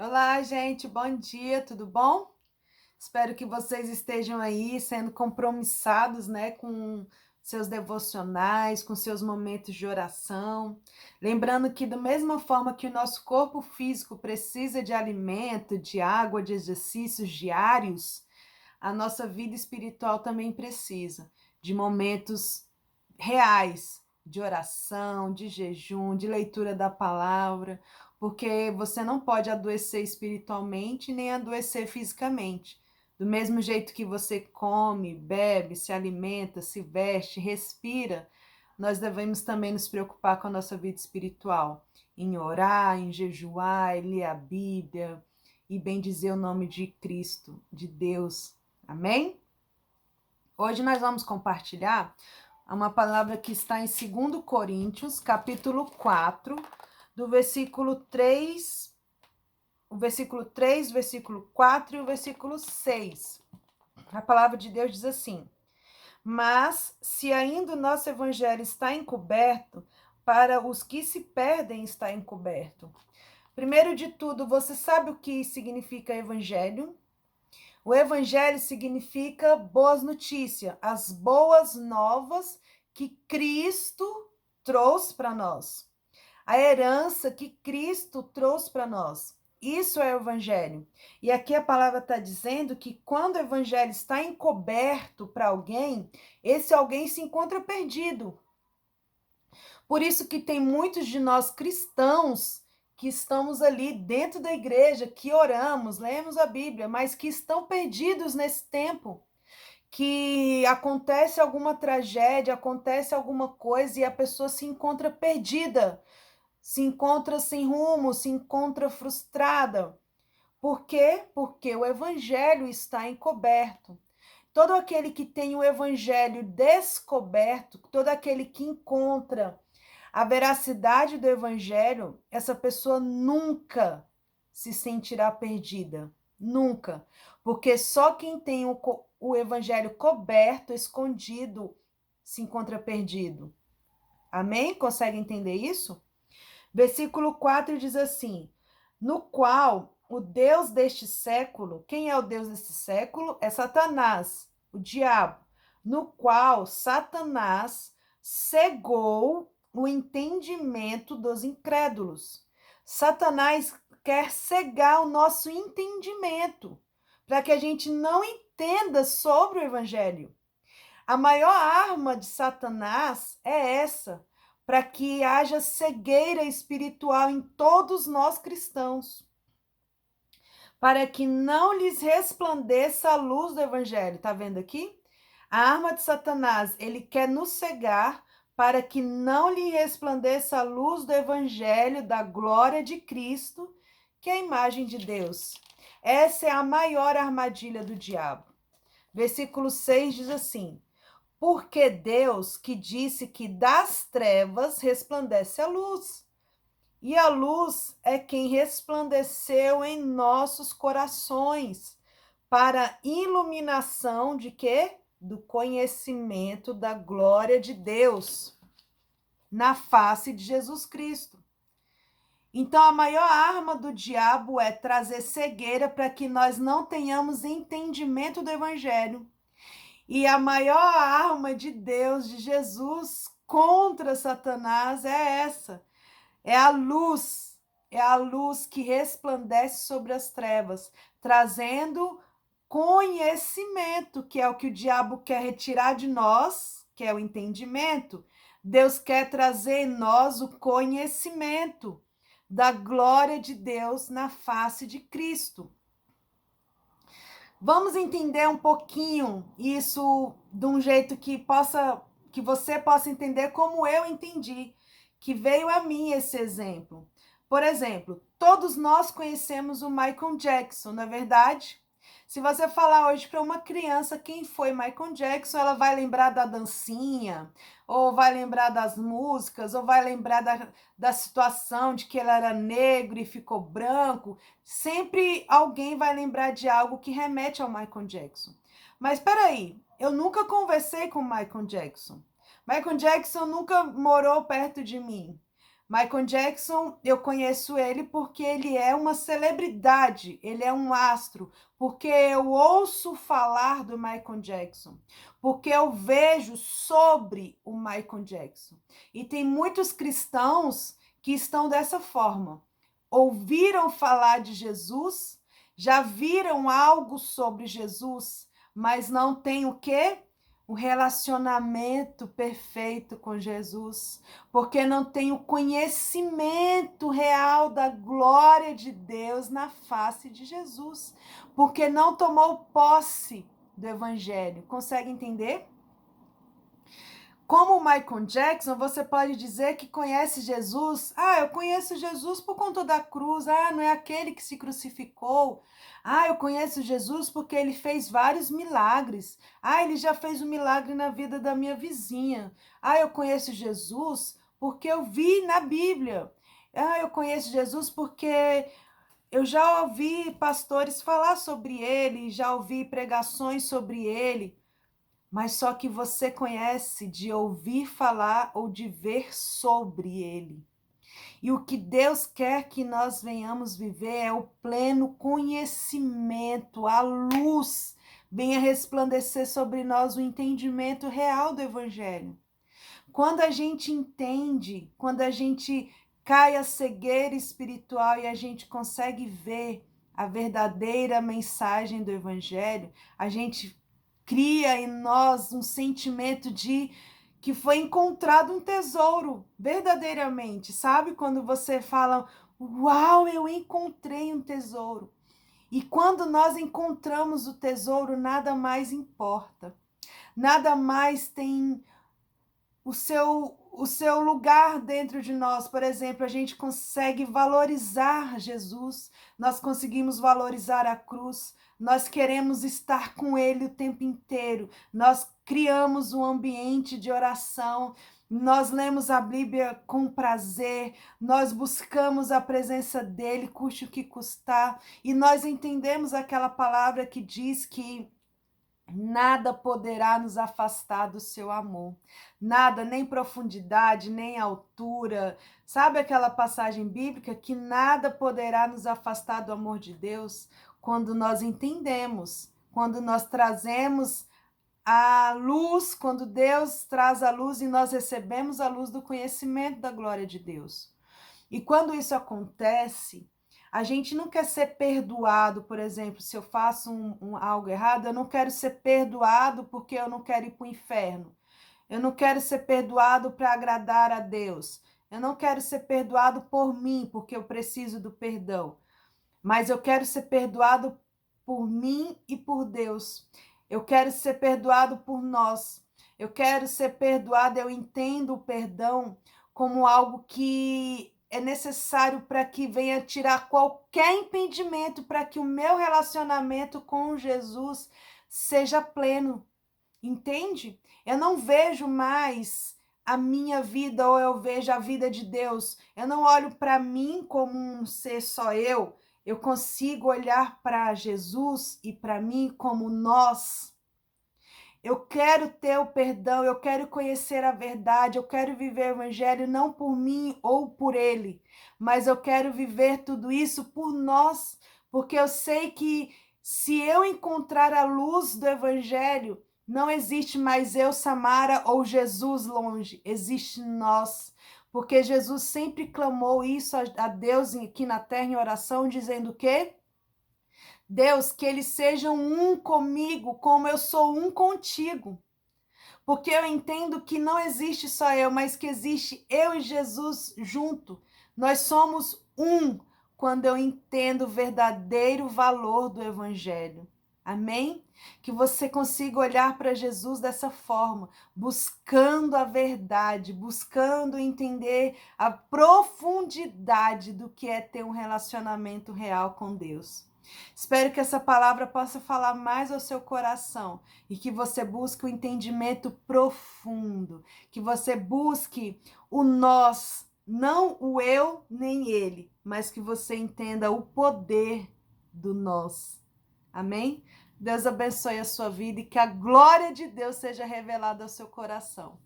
Olá, gente, bom dia, tudo bom? Espero que vocês estejam aí sendo compromissados, né, com seus devocionais, com seus momentos de oração. Lembrando que, da mesma forma que o nosso corpo físico precisa de alimento, de água, de exercícios diários, a nossa vida espiritual também precisa de momentos reais de oração, de jejum, de leitura da palavra, porque você não pode adoecer espiritualmente nem adoecer fisicamente. Do mesmo jeito que você come, bebe, se alimenta, se veste, respira, nós devemos também nos preocupar com a nossa vida espiritual, em orar, em jejuar, em ler a Bíblia e bendizer o nome de Cristo, de Deus. Amém? Hoje nós vamos compartilhar uma palavra que está em 2 Coríntios, capítulo 4, do versículo 3, versículo 4 e o versículo 6. A palavra de Deus diz assim: Mas se ainda o nosso evangelho está encoberto, para os que se perdem está encoberto. Primeiro de tudo, você sabe o que significa evangelho? O evangelho significa boas notícias, as boas novas que Cristo trouxe para nós. A herança que Cristo trouxe para nós. Isso é o evangelho. E aqui a palavra está dizendo que quando o evangelho está encoberto para alguém, esse alguém se encontra perdido. Por isso que tem muitos de nós cristãos que estamos ali dentro da igreja, que oramos, lemos a Bíblia, mas que estão perdidos nesse tempo, que acontece alguma tragédia, acontece alguma coisa e a pessoa se encontra perdida, se encontra sem rumo, se encontra frustrada. Por quê? Porque o evangelho está encoberto. Todo aquele que tem o evangelho descoberto, todo aquele que encontra a veracidade do evangelho, essa pessoa nunca se sentirá perdida. Nunca. Porque só quem tem o evangelho coberto, escondido, se encontra perdido. Amém? Consegue entender isso? Versículo 4 diz assim: No qual o Deus deste século, quem é o Deus deste século? É Satanás, o diabo, no qual Satanás cegou o entendimento dos incrédulos. Satanás quer cegar o nosso entendimento, para que a gente não entenda sobre o evangelho. A maior arma de Satanás é essa, para que haja cegueira espiritual em todos nós cristãos, para que não lhes resplandeça a luz do evangelho. Tá vendo aqui? A arma de Satanás, ele quer nos cegar para que não lhe resplandeça a luz do evangelho da glória de Cristo, que é a imagem de Deus. Essa é a maior armadilha do diabo. Versículo 6 diz assim: Porque Deus que disse que das trevas resplandece a luz. E a luz é quem resplandeceu em nossos corações para iluminação de quê? Do conhecimento da glória de Deus na face de Jesus Cristo. Então, a maior arma do diabo é trazer cegueira para que nós não tenhamos entendimento do evangelho. E a maior arma de Deus, de Jesus, contra Satanás é essa. É a luz que resplandece sobre as trevas, trazendo conhecimento, que é o que o diabo quer retirar de nós, que é o entendimento. Deus quer trazer em nós o conhecimento da glória de Deus na face de Cristo. Vamos entender um pouquinho isso de um jeito que você possa entender como eu entendi, que veio a mim esse exemplo. Por exemplo, todos nós conhecemos o Michael Jackson, não é verdade? Se você falar hoje para uma criança quem foi Michael Jackson, ela vai lembrar da dancinha, ou vai lembrar das músicas, ou vai lembrar da situação de que ele era negro e ficou branco. Sempre alguém vai lembrar de algo que remete ao Michael Jackson. Mas espera aí, eu nunca conversei com o Michael Jackson. Michael Jackson nunca morou perto de mim. Michael Jackson, eu conheço ele porque ele é uma celebridade, ele é um astro, porque eu ouço falar do Michael Jackson, porque eu vejo sobre o Michael Jackson. E tem muitos cristãos que estão dessa forma. Ouviram falar de Jesus, já viram algo sobre Jesus, mas não tem o quê? O relacionamento perfeito com Jesus, porque não tem o conhecimento real da glória de Deus na face de Jesus, porque não tomou posse do evangelho. Consegue entender? Como o Michael Jackson, você pode dizer que conhece Jesus. Ah, eu conheço Jesus por conta da cruz. Ah, não é aquele que se crucificou. Ah, eu conheço Jesus porque ele fez vários milagres. Ah, ele já fez um milagre na vida da minha vizinha. Ah, eu conheço Jesus porque eu vi na Bíblia. Ah, eu conheço Jesus porque eu já ouvi pastores falar sobre ele, já ouvi pregações sobre ele. Mas só que você conhece de ouvir falar ou de ver sobre ele. E o que Deus quer que nós venhamos viver é o pleno conhecimento, a luz venha resplandecer sobre nós o entendimento real do evangelho. Quando a gente entende, quando a gente cai a cegueira espiritual e a gente consegue ver a verdadeira mensagem do evangelho, a gente cria em nós um sentimento de que foi encontrado um tesouro, verdadeiramente, sabe? Quando você fala, uau, eu encontrei um tesouro. E quando nós encontramos o tesouro, nada mais importa. Nada mais tem o seu lugar dentro de nós. Por exemplo, a gente consegue valorizar Jesus, nós conseguimos valorizar a cruz, nós queremos estar com ele o tempo inteiro, nós criamos um ambiente de oração, nós lemos a Bíblia com prazer, nós buscamos a presença dele, custe o que custar, e nós entendemos aquela palavra que diz que nada poderá nos afastar do seu amor. Nada, nem profundidade, nem altura. Sabe aquela passagem bíblica que nada poderá nos afastar do amor de Deus? Quando nós entendemos, quando nós trazemos a luz, quando Deus traz a luz e nós recebemos a luz do conhecimento da glória de Deus. E quando isso acontece, a gente não quer ser perdoado, por exemplo, se eu faço algo errado, eu não quero ser perdoado porque eu não quero ir para o inferno. Eu não quero ser perdoado para agradar a Deus. Eu não quero ser perdoado por mim, porque eu preciso do perdão. Mas eu quero ser perdoado por mim e por Deus. Eu quero ser perdoado por nós. Eu quero ser perdoado, eu entendo o perdão como algo que é necessário para que venha tirar qualquer impedimento para que o meu relacionamento com Jesus seja pleno. Entende? Eu não vejo mais a minha vida ou eu vejo a vida de Deus. Eu não olho para mim como um ser só eu. Eu consigo olhar para Jesus e para mim como nós. Eu quero ter o perdão, eu quero conhecer a verdade, eu quero viver o evangelho não por mim ou por ele, mas eu quero viver tudo isso por nós, porque eu sei que se eu encontrar a luz do evangelho, não existe mais eu, Samara, ou Jesus longe, existe nós. Porque Jesus sempre clamou isso a Deus aqui na terra em oração, dizendo o quê? Deus, que eles sejam um comigo, como eu sou um contigo. Porque eu entendo que não existe só eu, mas que existe eu e Jesus junto. Nós somos um quando eu entendo o verdadeiro valor do Evangelho. Amém? Que você consiga olhar para Jesus dessa forma, buscando a verdade, buscando entender a profundidade do que é ter um relacionamento real com Deus. Espero que essa palavra possa falar mais ao seu coração e que você busque o entendimento profundo, que você busque o nós, não o eu nem ele, mas que você entenda o poder do nós. Amém? Deus abençoe a sua vida e que a glória de Deus seja revelada ao seu coração.